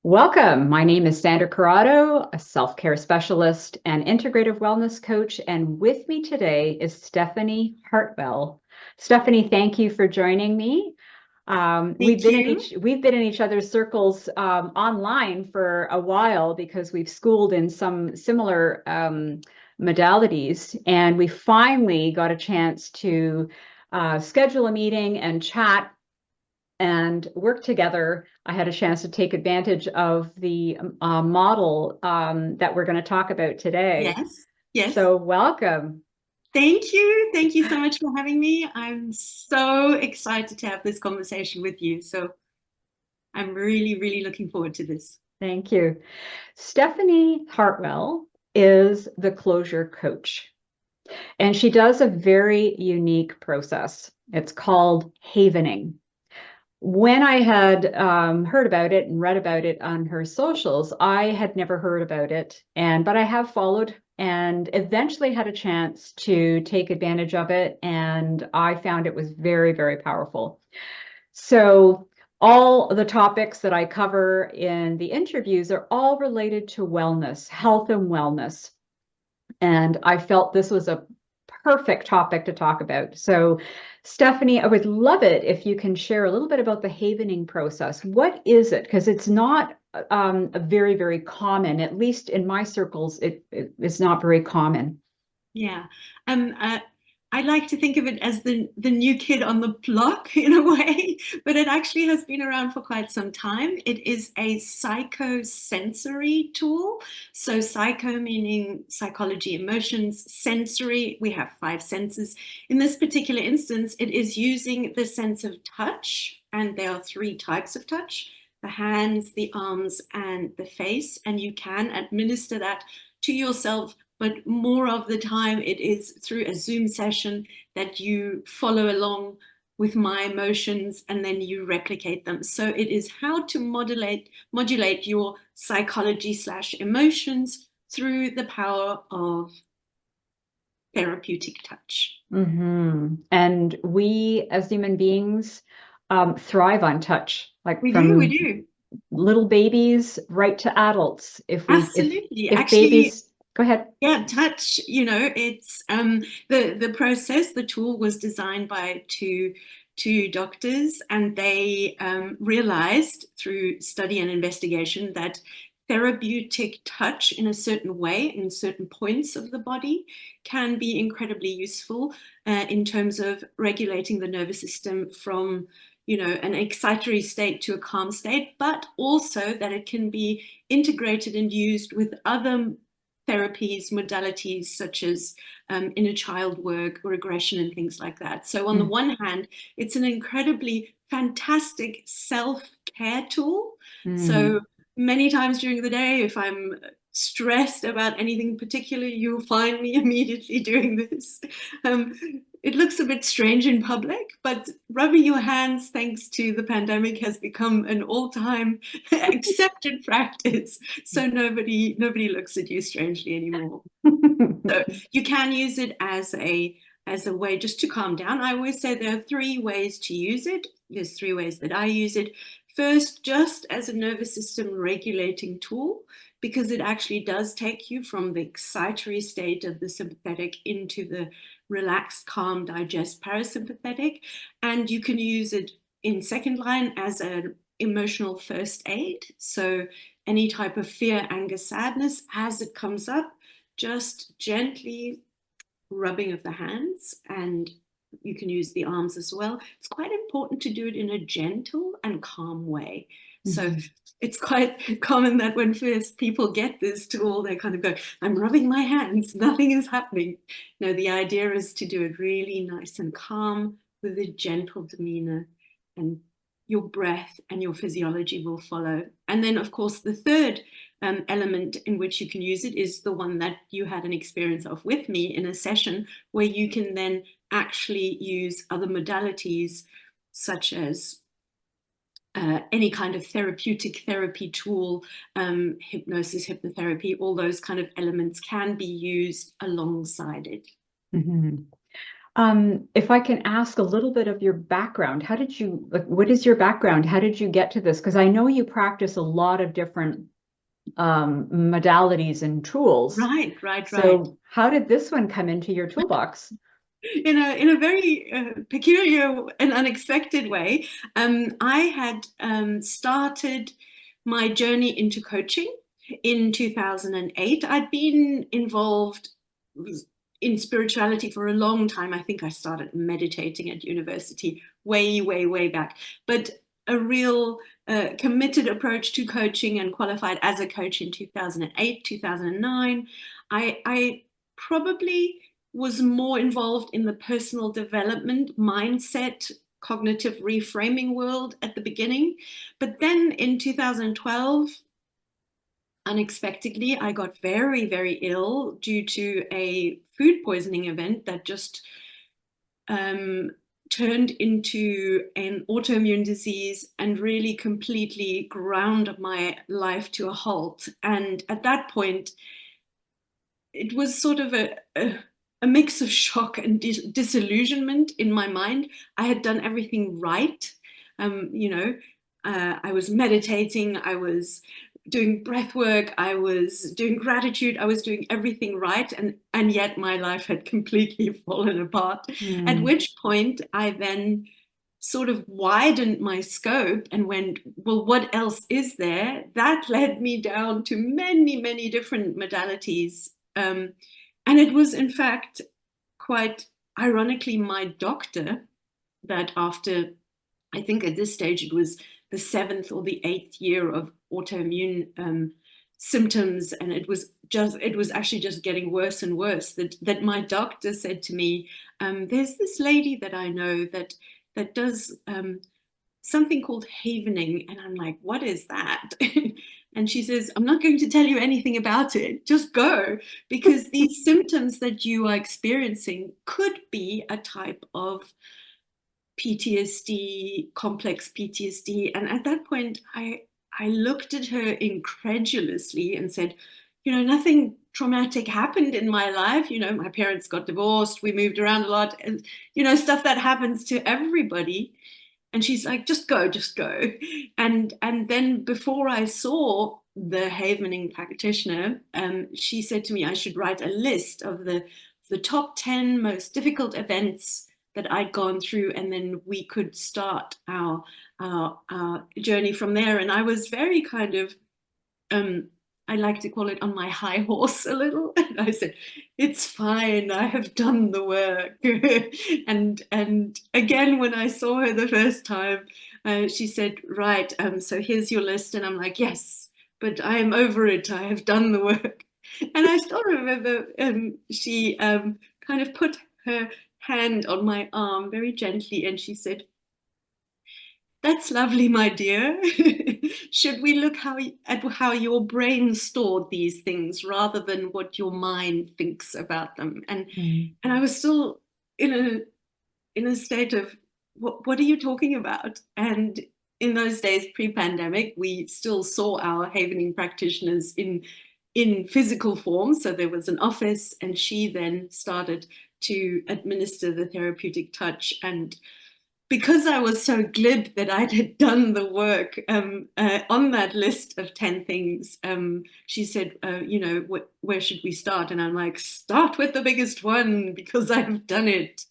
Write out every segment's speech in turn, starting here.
Welcome. My name is Sandra Corrado, a self-care specialist and integrative wellness coach. And with me today is Stephanie Hartwell. Stephanie, thank you for joining me. We've Thank been in you. each other's circles online for a while because we've schooled in some similar modalities, and we finally got a chance to schedule a meeting and chat and work together. I had a chance to take advantage of the model that we're going to talk about today. Yes, yes. So welcome. Thank you. Thank you so much for having me. I'm so excited to have this conversation with you. So I'm really, really looking forward to this. Thank you. Stephanie Hartwell is the closure coach, and she does a very unique process. It's called havening. When I had heard about it and read about it on her socials, I had never heard about it, but I have followed and eventually had a chance to take advantage of it, and I found it was very, very powerful. So all the topics that I cover in the interviews are all related to wellness, health and wellness. And I felt this was a perfect topic to talk about. So, Stephanie, I would love it if you can share a little bit about the havening process. What is it? Because it's not a very, very common, at least in my circles, it is not very common. Yeah. Um, uh, I like to think of it as the new kid on the block in a way, but it actually has been around for quite some time. It is a psychosensory tool. So psycho meaning psychology, emotions, sensory, we have five senses. In this particular instance, it is using the sense of touch, and there are three types of touch: the hands, the arms, and the face. And you can administer that to yourself, but more of the time it is through a Zoom session that you follow along with my emotions and then you replicate them. So it is how to modulate your psychology slash emotions through the power of therapeutic touch. And we as human beings thrive on touch, like We from do. little babies right to adults. Absolutely. If Actually, babies, go ahead. yeah, touch, it's the process, the tool was designed by two doctors, and they realized through study and investigation that therapeutic touch in a certain way, in certain points of the body, can be incredibly useful in terms of regulating the nervous system from, an excitatory state to a calm state, but also that it can be integrated and used with other therapies, modalities such as inner child work, regression, and things like that. So on the one hand, it's an incredibly fantastic self-care tool. Mm. So many times during the day, if I'm stressed about anything in particular, you'll find me immediately doing this. Um, it looks a bit strange in public, but rubbing your hands, thanks to the pandemic, has become an all-time accepted practice. So nobody looks at you strangely anymore. So you can use it as a way just to calm down. I always say there are three ways to use it. There's three ways that I use it. First, just as a nervous system regulating tool, because it actually does take you from the excitatory state of the sympathetic into the relaxed, calm, digest parasympathetic. And you can use it in second line as an emotional first aid. So any type of fear, anger, sadness, as it comes up, just gently rubbing of the hands, and you can use the arms as well. It's quite important to do it in a gentle and calm way. So Mhm. it's quite common that when first people get this tool, they kind of go, I'm rubbing my hands, nothing is happening. No, the idea is to do it really nice and calm with a gentle demeanor, and your breath and your physiology will follow. And then, of course, the third element in which you can use it is the one that you had an experience of with me in a session, where you can then actually use other modalities such as any kind of therapeutic therapy tool, hypnosis, hypnotherapy, all those kind of elements can be used alongside it. Mhm. If I can ask a little bit of your background, how did you, like, what is your background? How did you get to this? Because I know you practice a lot of different modalities and tools. Right, right, right. So how did this one come into your toolbox? In a very peculiar and unexpected way, I had started my journey into coaching in 2008. I'd been involved in spirituality for a long time. I think I started meditating at university way, way, way back. But a real committed approach to coaching and qualified as a coach in 2008, 2009. I probably was more involved in the personal development mindset, cognitive reframing world at the beginning. But then in 2012, unexpectedly, I got very, very ill due to a food poisoning event that just turned into an autoimmune disease and really completely ground my life to a halt. And at that point, it was sort of a mix of shock and disillusionment in my mind. I had done everything right. I was meditating, I was doing breath work, I was doing gratitude, I was doing everything right. And yet my life had completely fallen apart. At Hmm. which point I then sort of widened my scope and went, well, what else is there? That led me down to many, many different modalities. And it was, in fact, quite ironically, my doctor that after, I think at this stage, it was the 7th or the 8th year of autoimmune symptoms. And it was actually just getting worse and worse that my doctor said to me, there's this lady that I know that does something called havening. And I'm like, what is that? And she says, I'm not going to tell you anything about it. Just go, because these symptoms that you are experiencing could be a type of PTSD, complex PTSD. And at that point, I looked at her incredulously and said, nothing traumatic happened in my life. My parents got divorced. We moved around a lot, and, stuff that happens to everybody. And she's like, just go, just go. And then before I saw the havening practitioner, she said to me I should write a list of the top 10 most difficult events that I'd gone through, and then we could start our journey from there. And I was very kind of I like to call it on my high horse a little. And I said, it's fine, I have done the work. and again, when I saw her the first time, she said, right, so here's your list. And I'm like, yes, but I am over it. I have done the work. And I still remember she kind of put her hand on my arm very gently, and she said, that's lovely, my dear. Should we look at how your brain stored these things rather than what your mind thinks about them? And I was still in a state of, what are you talking about? And in those days, pre-pandemic, we still saw our havening practitioners in physical form. So there was an office, and she then started to administer the therapeutic touch. And because I was so glib that I had done the work on that list of 10 things, she said, where should we start? And I'm like, start with the biggest one, because I've done it.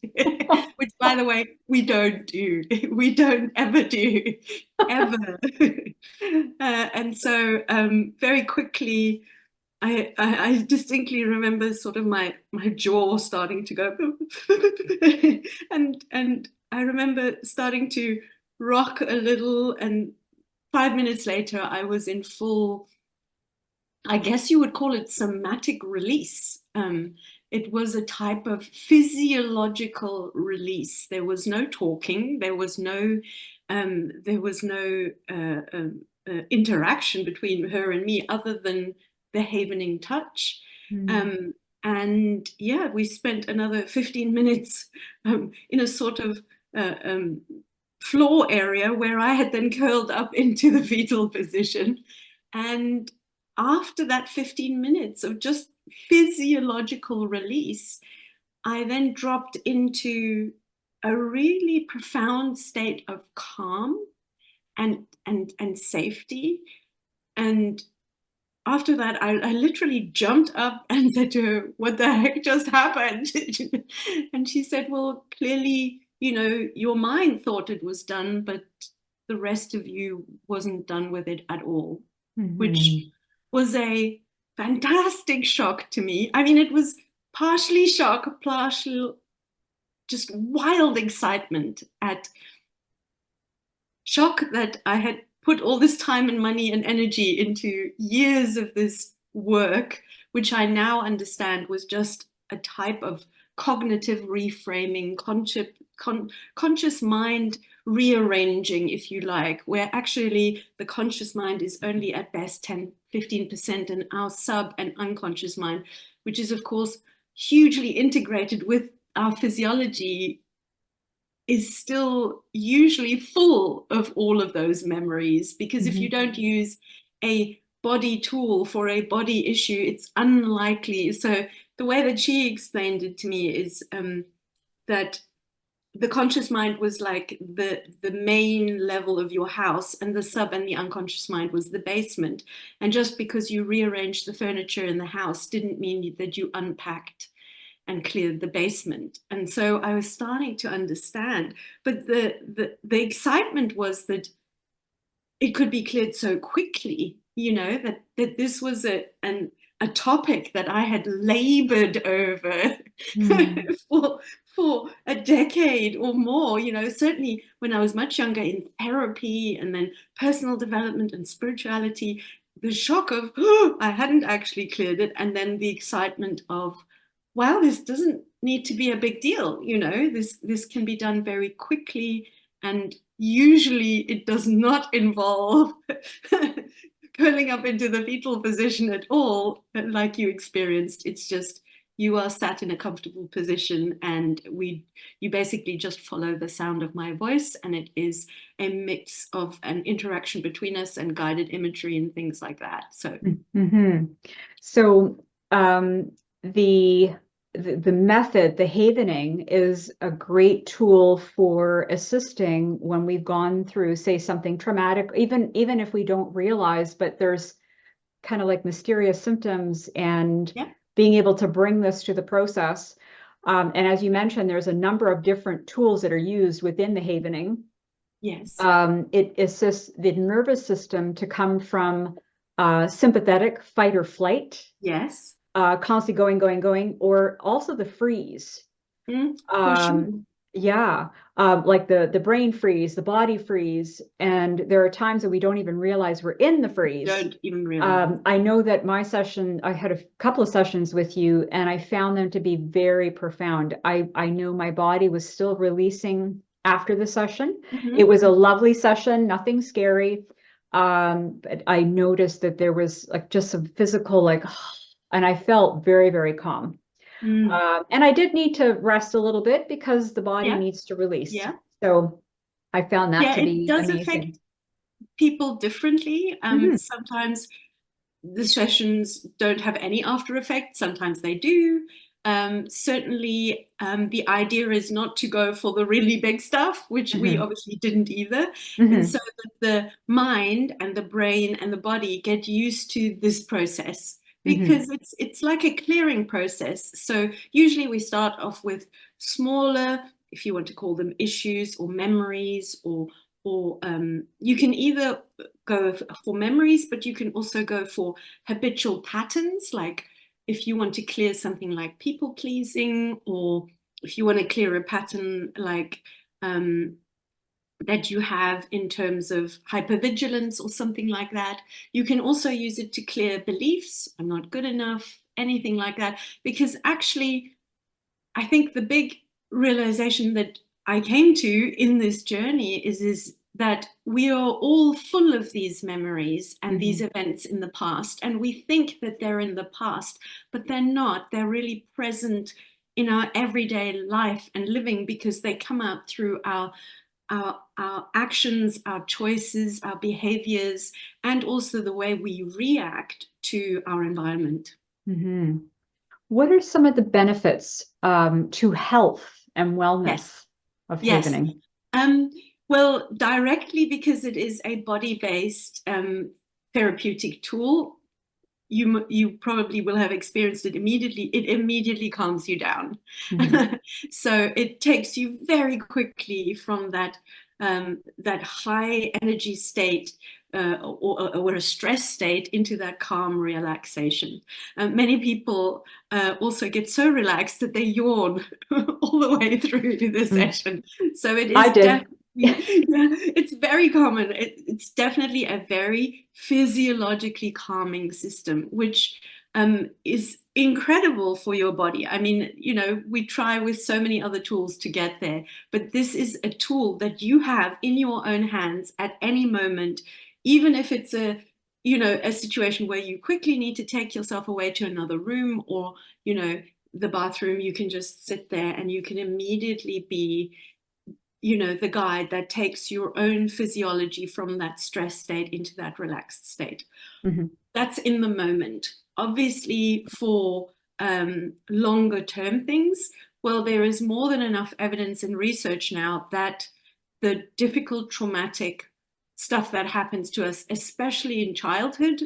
Which, by the way, we don't do. We don't ever do, ever. And so very quickly, I distinctly remember sort of my jaw starting to go and I remember starting to rock a little, and 5 minutes later I was in full, I guess you would call it, somatic release. It was a type of physiological release. There was no talking, there was no interaction between her and me other than the havening touch. And yeah, we spent another 15 minutes in a sort of floor area where I had then curled up into the fetal position. And after that 15 minutes of just physiological release, I then dropped into a really profound state of calm and safety. And after that, I literally jumped up and said to her, "What the heck just happened?" And she said, "Well, clearly, your mind thought it was done, but the rest of you wasn't done with it at all," which was a fantastic shock to me. I mean, it was partially shock, partial just wild excitement at shock that I had put all this time and money and energy into years of this work, which I now understand was just a type of cognitive reframing, conscious mind rearranging, if you like, where actually the conscious mind is only at best 10-15%, and our sub and unconscious mind, which is of course hugely integrated with our physiology, is still usually full of all of those memories, because if you don't use a body tool for a body issue, it's unlikely. So the way that she explained it to me is that the conscious mind was like the main level of your house, and the sub and the unconscious mind was the basement. And just because you rearranged the furniture in the house didn't mean that you unpacked and cleared the basement. And so I was starting to understand, but the excitement was that it could be cleared so quickly, that this was a topic that I had labored over for a decade or more, certainly when I was much younger in therapy and then personal development and spirituality. The shock of, oh, I hadn't actually cleared it, and then the excitement of, wow, this doesn't need to be a big deal, this can be done very quickly, and usually it does not involve curling up into the fetal position at all, like you experienced. It's just you are sat in a comfortable position, and you basically just follow the sound of my voice, and it is a mix of an interaction between us and guided imagery and things like that. So the method, the havening, is a great tool for assisting when we've gone through, say, something traumatic, even if we don't realize, but there's kind of like mysterious symptoms, and being able to bring this to the process. And as you mentioned, there's a number of different tools that are used within the havening. Yes. It assists the nervous system to come from sympathetic fight or flight. Yes. Constantly going, or also the freeze. Yeah, like the brain freeze, the body freeze, and there are times that we don't even realize we're in the freeze. Don't even realize. I know that my session, I had a couple of sessions with you, and I found them to be very profound. I know my body was still releasing after the session. It was a lovely session, nothing scary. But I noticed that there was like just some physical, like, and I felt very, very calm. And I did need to rest a little bit because the body needs to release. So I found that to be amazing. It does affect people differently. Sometimes the sessions don't have any after effect. Sometimes they do. Certainly, the idea is not to go for the really big stuff, which we obviously didn't either. And so that the mind and the brain and the body get used to this process, because it's like a clearing process. So usually we start off with smaller, if you want to call them issues or memories, or you can either go for memories, but you can also go for habitual patterns, like if you want to clear something like people pleasing, or if you want to clear a pattern like that you have in terms of hypervigilance or something like that. You can also use it to clear beliefs. I'm not good enough, anything like that. Because actually, I think the big realization that I came to in this journey is that we are all full of these memories and these events in the past. And we think that they're in the past, but they're not. They're really present in our everyday life and living, because they come out through our actions, our choices, our behaviors, and also the way we react to our environment. What are some of the benefits to health and Yes. wellness of Yes. havening? Well, directly because it is a body-based therapeutic tool, you probably will have experienced it immediately. It immediately calms you down. Mhm. So it takes you very quickly from that that high energy state or a stress state into that calm relaxation. Many people also get so relaxed that they yawn all the way through the session. So it I is did. definitely, yeah, it's very common. It's definitely a very physiologically calming system, which is incredible for your body. I mean, you know, we try with so many other tools to get there, but this is a tool that you have in your own hands at any moment, even if it's a situation where you quickly need to take yourself away to another room or, the bathroom. You can just sit there and you can immediately be the guide that takes your own physiology from that stress state into that relaxed state. Mm-hmm. That's in the moment. Obviously, for longer term things, well, there is more than enough evidence and research now that the difficult traumatic stuff that happens to us, especially in childhood,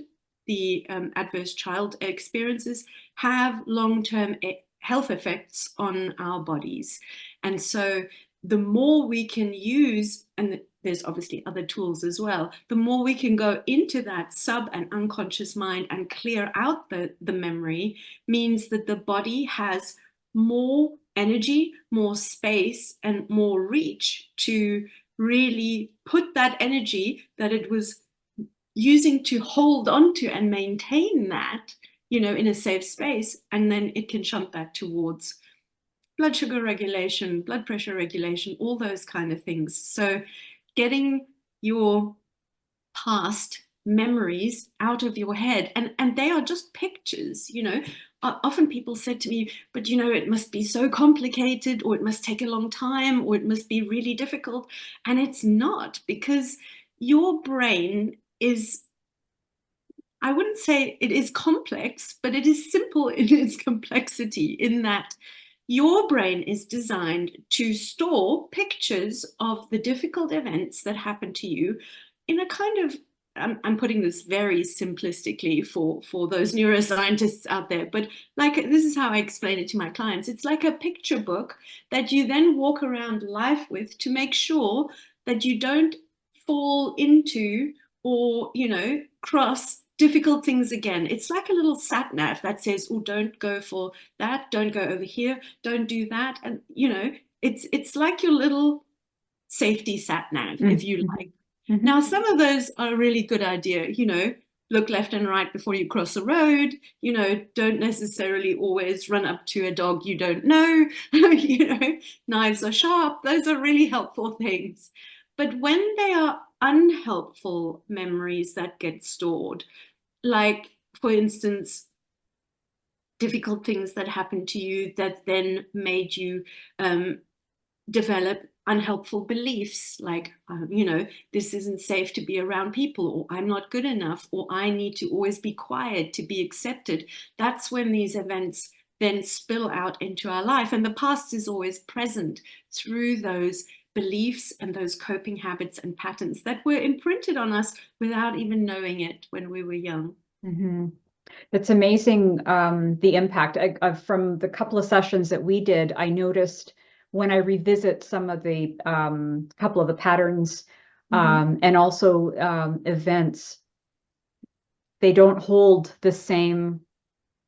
the adverse child experiences, have long-term health effects on our bodies. And so the more we can use, and there's obviously other tools as well, the more we can go into that sub and unconscious mind and clear out the memory, means that the body has more energy, more space, and more reach to really put that energy that it was using to hold on to and maintain that, in a safe space. And then it can shunt that towards blood sugar regulation, blood pressure regulation, all those kind of things. So getting your past memories out of your head, and they are just pictures. Often people said to me, but it must be so complicated, or it must take a long time, or it must be really difficult. And it's not, because your brain is, I wouldn't say it is complex, but it is simple in its complexity, in that your brain is designed to store pictures of the difficult events that happen to you in a kind of, I'm putting this very simplistically for those neuroscientists out there, but like, this is how I explain it to my clients. It's like a picture book that you then walk around life with to make sure that you don't fall into or, cross difficult things again. It's like a little sat nav that says, oh, don't go for that, don't go over here, don't do that. And it's like your little safety sat nav, if you like. Mm-hmm. Now, some of those are a really good idea. Look left and right before you cross the road. Don't necessarily always run up to a dog you don't know. Knives are sharp. Those are really helpful things. But when they are unhelpful memories that get stored, like, for instance, difficult things that happened to you that then made you develop unhelpful beliefs, like, this isn't safe to be around people, or I'm not good enough, or I need to always be quiet to be accepted. That's when these events then spill out into our life. And the past is always present through those beliefs and those coping habits and patterns that were imprinted on us without even knowing it when we were young. Mm-hmm. It's amazing, the impact. From the couple of sessions that we did, I noticed when I revisit some of the couple of the patterns and also events, they don't hold the same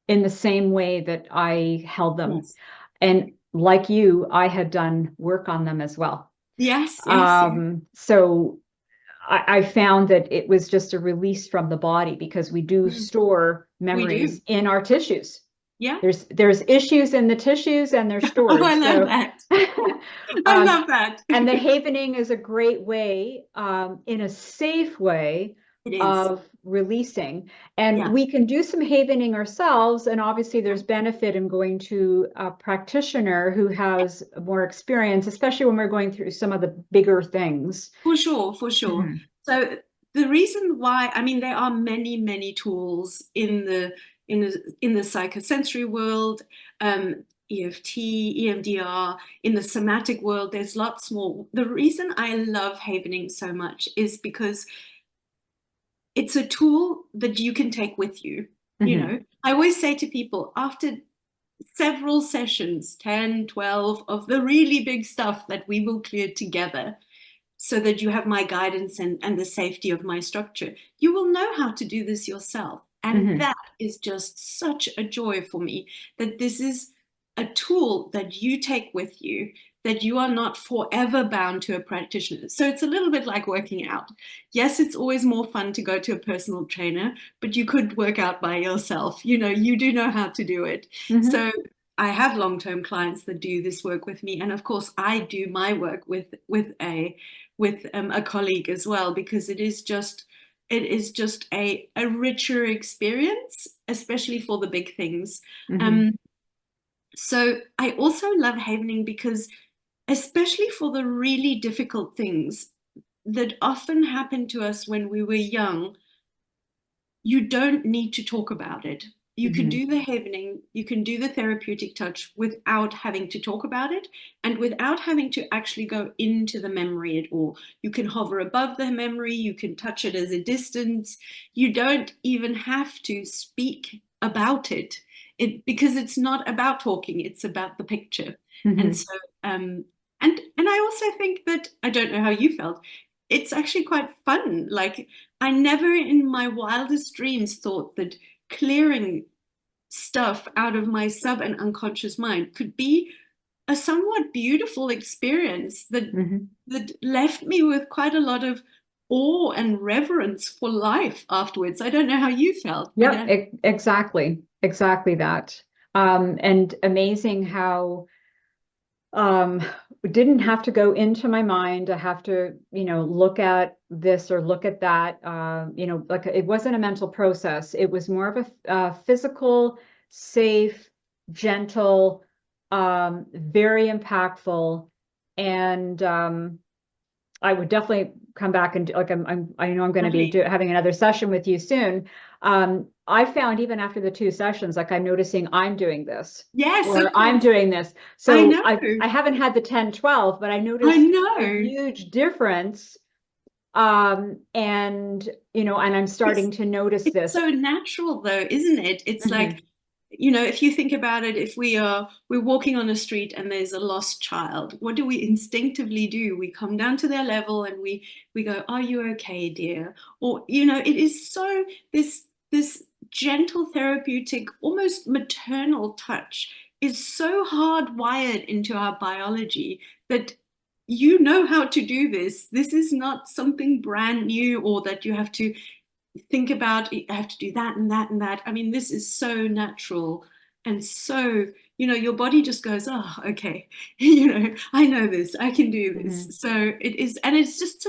in the same way that I held them. Yes. And like you, I had done work on them as well. Yes. So I found that it was just a release from the body, because we do store memories in our tissues. Yeah. There's issues in the tissues, and they're stored. Oh, I love that. I love that. And the havening is a great way, in a safe way, of releasing. And we can do some havening ourselves. And obviously there's benefit in going to a practitioner who has more experience, especially when we're going through some of the bigger things. For sure. So the reason why, I mean, there are many, many tools in the in the psychosensory world, EFT, EMDR. In the somatic world, there's lots more. The reason I love havening so much is because it's a tool that you can take with you. You know, I always say to people, after several sessions, 10, 12, of the really big stuff that we will clear together, so that you have my guidance and the safety of my structure, you will know how to do this yourself. And that is just such a joy for me, that this is a tool that you take with you, that you are not forever bound to a practitioner. So it's a little bit like working out. Yes, it's always more fun to go to a personal trainer, but you could work out by yourself. You know, you do know how to do it. So I have long-term clients that do this work with me. And of course, I do my work with a colleague as well, because it is just a richer experience, especially for the big things. So I also love havening because, especially for the really difficult things that often happen to us when we were young, you don't need to talk about it. You can do the havening, you can do the therapeutic touch without having to talk about it, and without having to actually go into the memory at all. You can hover above the memory, you can touch it as a distance. You don't even have to speak about it, because it's not about talking, it's about the picture. And so, and I also think that, I don't know how you felt, it's actually quite fun. Like, I never in my wildest dreams thought that clearing stuff out of my sub and unconscious mind could be a somewhat beautiful experience that that left me with quite a lot of awe and reverence for life afterwards. I don't know how you felt. Yeah, exactly that. And amazing how didn't have to go into my mind. I have to, look at this or look at that. Like, it wasn't a mental process. It was more of a physical, safe, gentle, very impactful. And I would definitely come back and like, I know I'm going to be having another session with you soon. I found even after the 2 sessions, like, I'm noticing I'm doing this. Yes, or I'm doing this. So I know. I haven't had the 10, 12, but I noticed a huge difference. And and I'm starting to notice this. It's so natural though, isn't it? It's like, if you think about it, if we're walking on a street and there's a lost child, what do we instinctively do? We come down to their level and we go, "Are you okay, dear?" Or, it is so, this gentle, therapeutic, almost maternal touch is so hardwired into our biology that you know how to do this. This is not something brand new, or that you have to think about, I have to do that and that and that. I mean, this is so natural. And so, your body just goes, "Oh, okay, I know this, I can do this." So it is, and it's just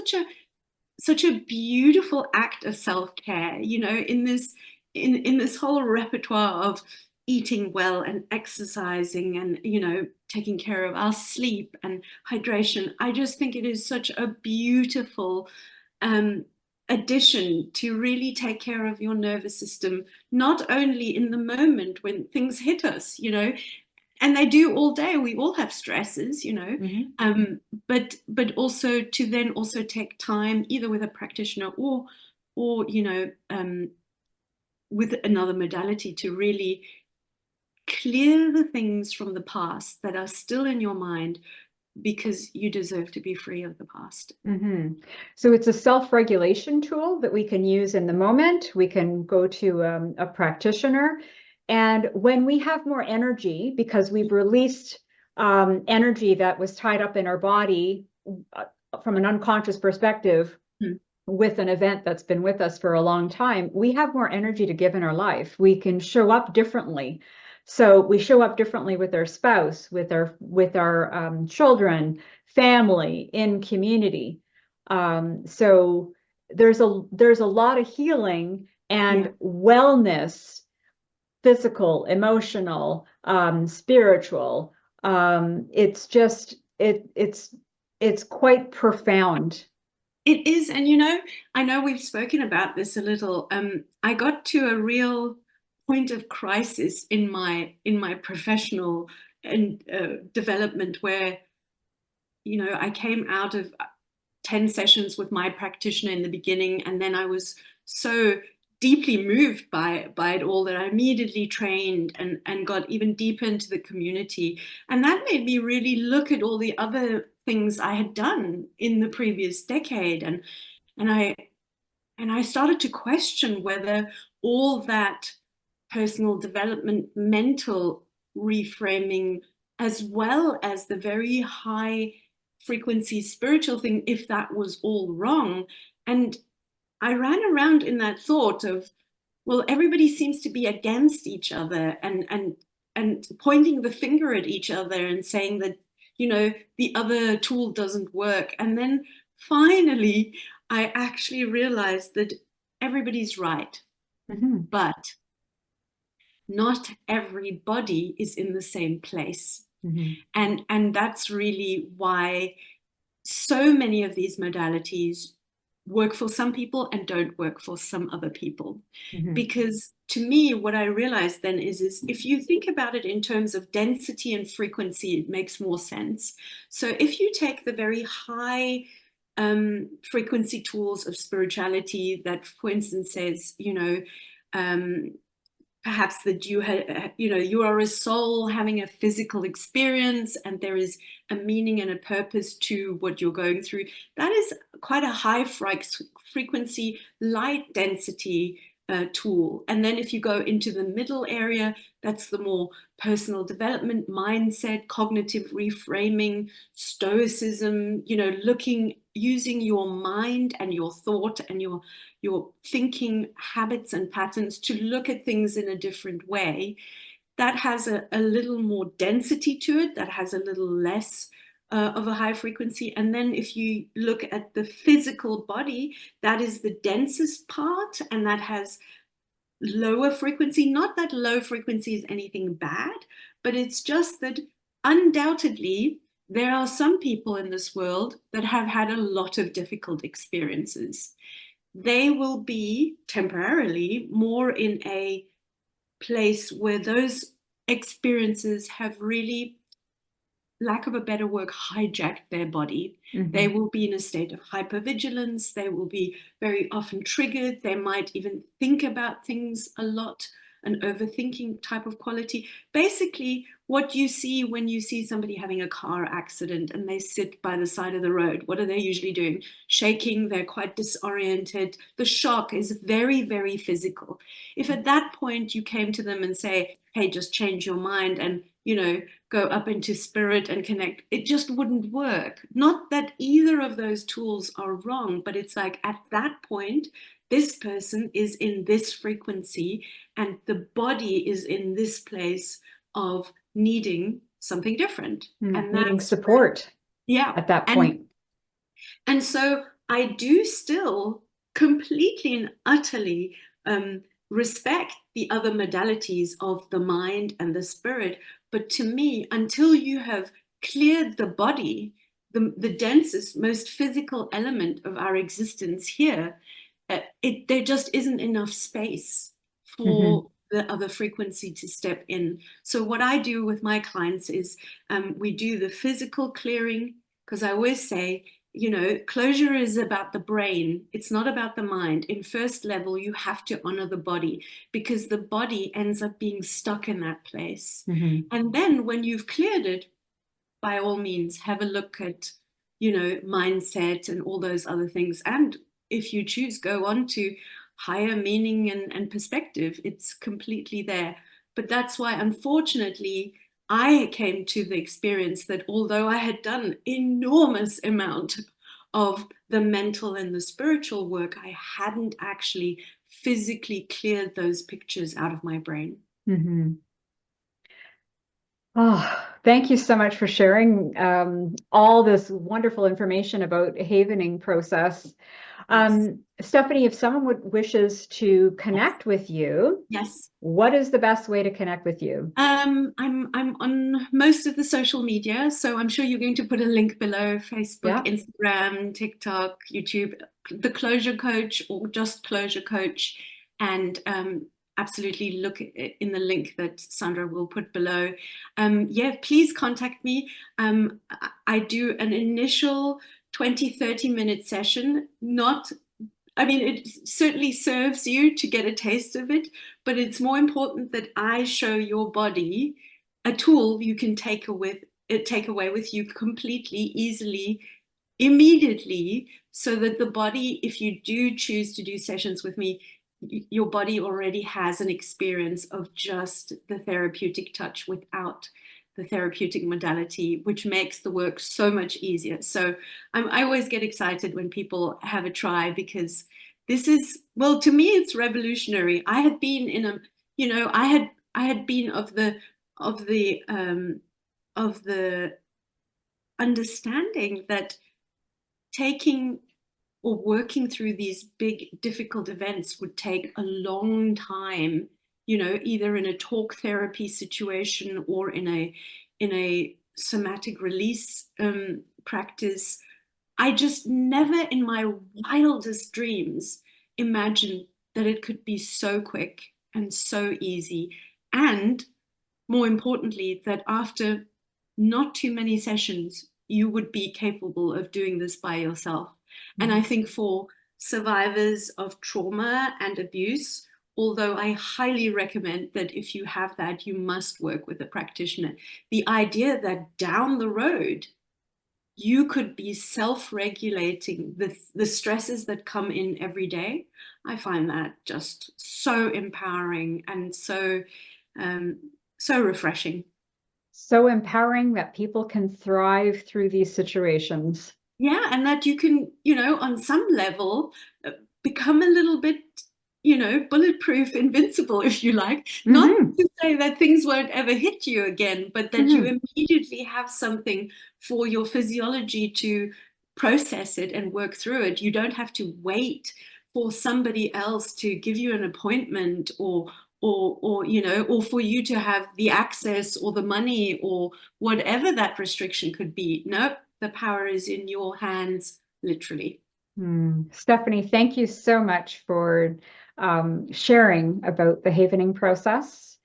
such a beautiful act of self-care, in this whole repertoire of eating well and exercising and, taking care of our sleep and hydration. I just think it is such a beautiful addition to really take care of your nervous system, not only in the moment when things hit us, and they do all day. We all have stresses, but also to then also take time either with a practitioner or with another modality to really clear the things from the past that are still in your mind, because you deserve to be free of the past. So it's a self-regulation tool that we can use in the moment. We can go to a practitioner. And when we have more energy, because we've released energy that was tied up in our body from an unconscious perspective, with an event that's been with us for a long time, we have more energy to give in our life. We can show up differently. So we show up differently with our spouse, with our children, family, in community. So there's a lot of healing and wellness, physical, emotional, spiritual. It's just it's quite profound. It is. And I know we've spoken about this a little. I got to a real point of crisis in my professional and development, where, you know, I came out of 10 sessions with my practitioner in the beginning, and then I was so deeply moved by it all that I immediately trained and got even deeper into the community. And that made me really look at all the other things I had done in the previous decade, and I started to question whether all that personal development, mental reframing, as well as the very high frequency spiritual thing, if that was all wrong. And I ran around in that thought of, well, everybody seems to be against each other and pointing the finger at each other and saying that, you know, the other tool doesn't work. And then finally, I actually realized that everybody's right, but not everybody is in the same place. And that's really why so many of these modalities work for some people and don't work for some other people. Because to me, what I realized then is if you think about it in terms of density and frequency, it makes more sense. So if you take the very high frequency tools of spirituality that, for instance, says, you know, perhaps that you had, you know, you are a soul having a physical experience and there is a meaning and a purpose to what you're going through. That is quite a high frequency, light density tool. And then if you go into the middle area, that's the more personal development, mindset, cognitive reframing, stoicism, you know, using your mind and your thought and your thinking habits and patterns to look at things in a different way. That has a little more density to it, that has a little less of a high frequency. And then if you look at the physical body, that is the densest part, and that has lower frequency. Not that low frequency is anything bad, but it's just that undoubtedly there are some people in this world that have had a lot of difficult experiences. They will be temporarily more in a place where those experiences have really, lack of a better word, hijacked their body. They will be in a state of hypervigilance. They will be very often triggered. They might even think about things a lot, an overthinking type of quality. Basically, what you see when you see somebody having a car accident and they sit by the side of the road, what are they usually doing? Shaking, they're quite disoriented. The shock is very, very physical. If at that point you came to them and say, hey, just change your mind and, you know, go up into spirit and connect, it just wouldn't work. Not that either of those tools are wrong, but it's like at that point, this person is in this frequency and the body is in this place of needing something different. And needing support at that point. And so I do still completely and utterly respect the other modalities of the mind and the spirit. But to me, until you have cleared the body, the densest, most physical element of our existence here, there just isn't enough space for the other frequency to step in. So what I do with my clients is we do the physical clearing, because I always say, you know, closure is about the brain. It's not about the mind. In first level, you have to honor the body because the body ends up being stuck in that place. And then when you've cleared it, by all means, have a look at, you know, mindset and all those other things. And if you choose, go on to higher meaning and perspective. It's completely there. But that's why, unfortunately, I came to the experience that although I had done enormous amount of the mental and the spiritual work, I hadn't actually physically cleared those pictures out of my brain. Oh, thank you so much for sharing all this wonderful information about havening process. Stephanie, if someone wishes to connect with you, what is the best way to connect with you? I'm on most of the social media, so I'm sure you're going to put a link below: Facebook, Instagram, TikTok, YouTube, The Closure Coach, or just Closure Coach. And absolutely look in the link that Sandra will put below. Yeah, please contact me. I do an initial 20-30 minute session. I mean, it certainly serves you to get a taste of it, but it's more important that I show your body a tool you can take away with you completely, easily, immediately, so that the body, if you do choose to do sessions with me, your body already has an experience of just the therapeutic touch without the therapeutic modality, which makes the work so much easier. So I always get excited when people have a try, because this is, well, to me, it's revolutionary. I had been in a, I had been of the understanding that taking or working through these big, difficult events would take a long time, either in a talk therapy situation or in a somatic release practice. I just never in my wildest dreams imagined that it could be so quick and so easy. And more importantly, that after not too many sessions, you would be capable of doing this by yourself. And I think for survivors of trauma and abuse, although I highly recommend that if you have that, you must work with a practitioner, the idea that down the road, you could be self-regulating the stresses that come in every day, I find that just so empowering and so refreshing. So empowering that people can thrive through these situations. Yeah, and that you can, on some level, become a little bit, bulletproof, invincible, if you like. Not to say that things won't ever hit you again, but that you immediately have something for your physiology to process it and work through it. You don't have to wait for somebody else to give you an appointment or for you to have the access or the money or whatever that restriction could be. Nope, the power is in your hands, literally. Stephanie, thank you so much for sharing about the havening process.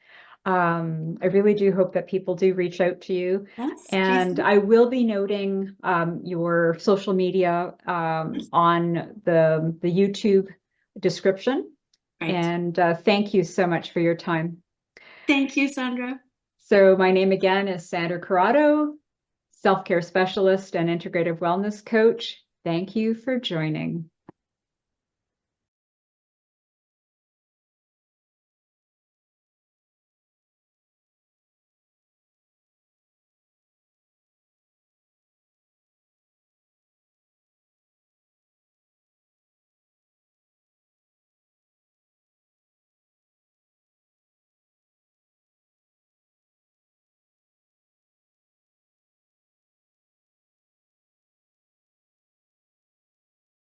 I really do hope that people do reach out to you. Yes, And please. I will be noting your social media on the YouTube description. Right. And thank you so much for your time. Thank you, Sandra. So my name again is Sandra Corrado, self-care specialist and integrative wellness coach. Thank you for joining.